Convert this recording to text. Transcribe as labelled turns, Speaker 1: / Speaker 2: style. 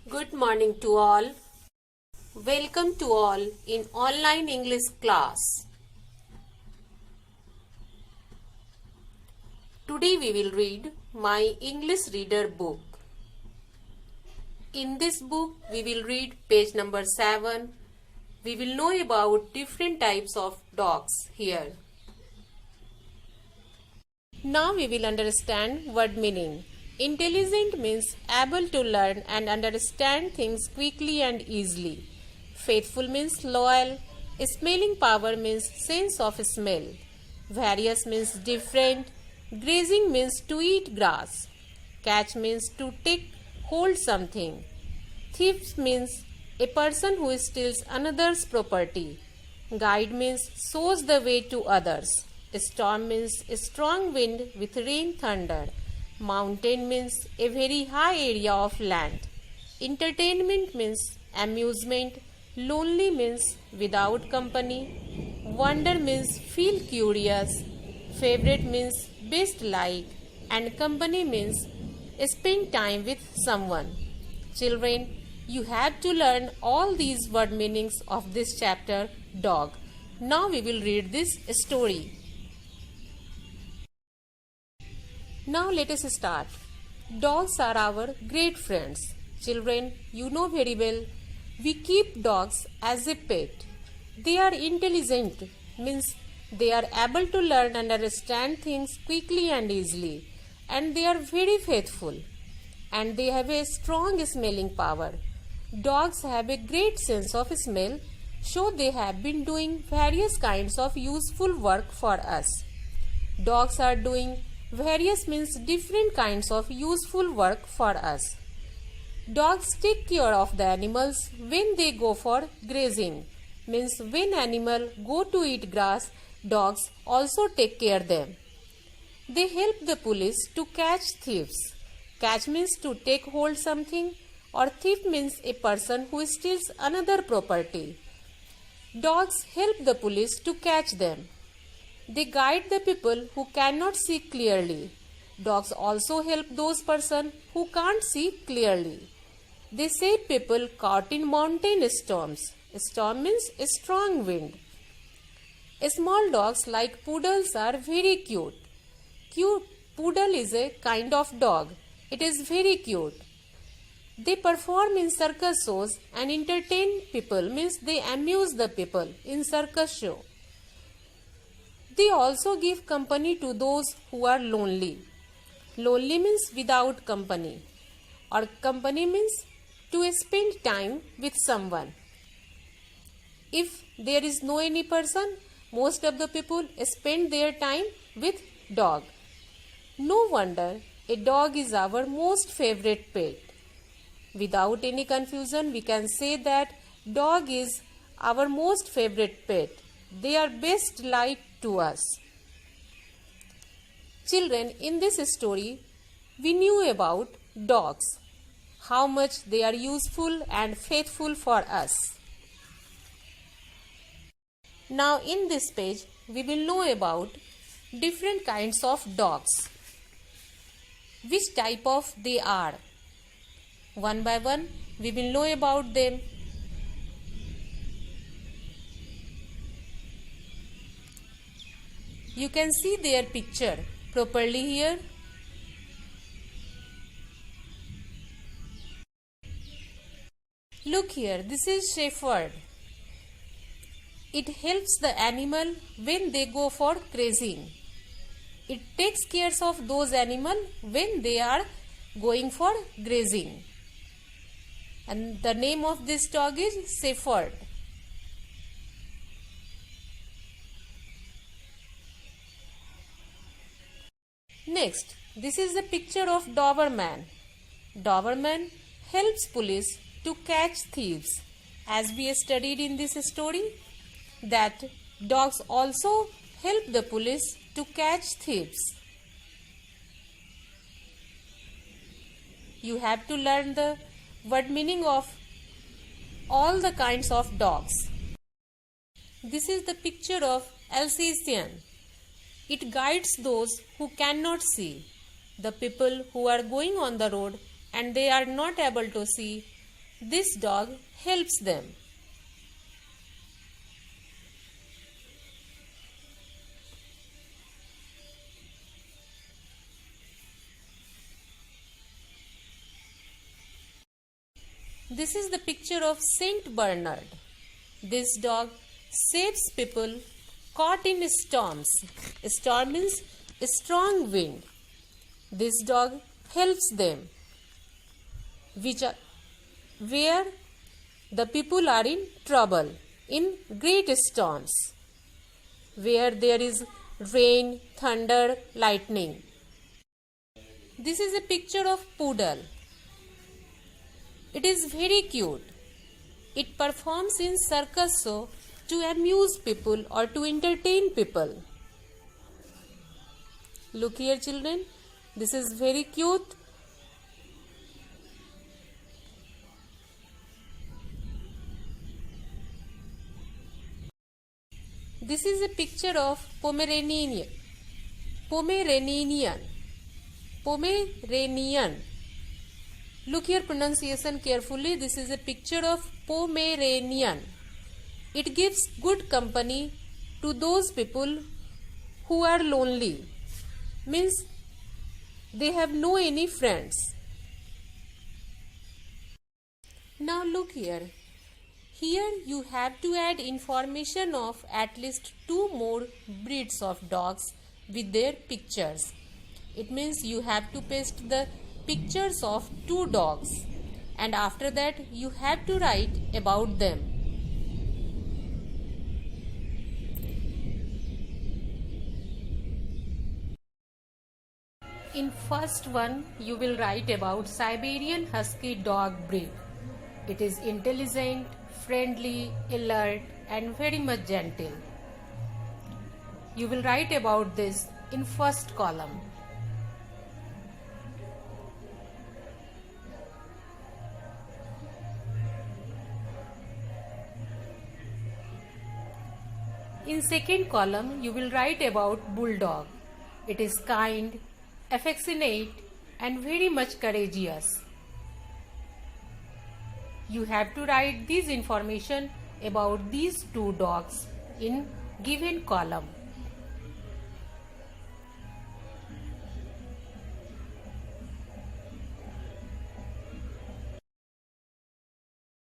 Speaker 1: Good morning to all. Welcome to all in online English class. Today we will read my English reader book. In this book we will read page number 7. We will know about different types of dogs here. Now we will understand word meaning. Intelligent means able to learn and understand things quickly and easily. Faithful means loyal. Smelling power means sense of smell. Various means different. Grazing means to eat grass. Catch means to take hold something. Thief means a person who steals another's property. Guide means shows the way to others. Storm means a strong wind with rain, thunder. Mountain means a very high area of land. Entertainment means amusement. Lonely means without company. Wonder means feel curious. Favorite means best like. And company means spend time with someone. Children, you have to learn all these word meanings of this chapter, dog. Now we will read this story. Now let us start. Dogs are our great friends. Children, you know very well, we keep dogs as a pet. They are intelligent, means they are able to learn and understand things quickly and easily. And they are very faithful. And they have a strong smelling power. Dogs have a great sense of smell, so they have been doing various kinds of useful work for us. Dogs are doing various means different kinds of useful work for us. Dogs take care of the animals when they go for grazing. Means when animal go to eat grass, dogs also take care them. They help the police to catch thieves. Catch means to take hold something, or thief means a person who steals another property. Dogs help the police to catch them. They guide the people who cannot see clearly. Dogs also help those persons who can't see clearly. They save people caught in mountain storms. Storm means a strong wind. Small dogs like poodles are very cute. Poodle is a kind of dog. It is very cute. They perform in circus shows and entertain people, means they amuse the people in circus show. They also give company to those who are lonely. Lonely means without company, or company means to spend time with someone. If there is no any person, most of the people spend their time with dog. No wonder a dog is our most favorite pet. Without any confusion, we can say that dog is our most favorite pet. They are best like to us. Children, in this story, we knew about dogs, how much they are useful and faithful for us. Now in this page, we will know about different kinds of dogs. Which type of they are. One by one, we will know about them. You can see their picture properly here. Look here, this is shepherd. It helps the animal when they go for grazing. It takes care of those animals when they are going for grazing. And the name of this dog is shepherd. Next, this is the picture of Doberman. Doberman helps police to catch thieves. As we studied in this story, that dogs also help the police to catch thieves. You have to learn the word meaning of all the kinds of dogs. This is the picture of Alsatian. It guides those who cannot see. The people who are going on the road and they are not able to see, This dog helps them. This is the picture of Saint Bernard. This dog saves people caught in storms. Storm means strong wind. This dog helps them, where the people are in trouble in great storms, where there is rain, thunder, lightning. This is a picture of poodle. It is very cute. It performs in circus show to amuse people or to entertain people. Look here, children. This is very cute. This is a picture of Pomeranian. Look here pronunciation carefully. This is a picture of Pomeranian. It gives good company to those people who are lonely. Means they have no any friends. Now look here. Here you have to add information of at least 2 more breeds of dogs with their pictures. It means you have to paste the pictures of 2 dogs, and after that you have to write about them. In first one you will write about Siberian Husky dog breed. It is intelligent, friendly, alert and very much gentle. You will write about this in first column. In second column, you will write about Bulldog. It is kind, affectionate and very much courageous. You have to write this information about these 2 dogs in given column.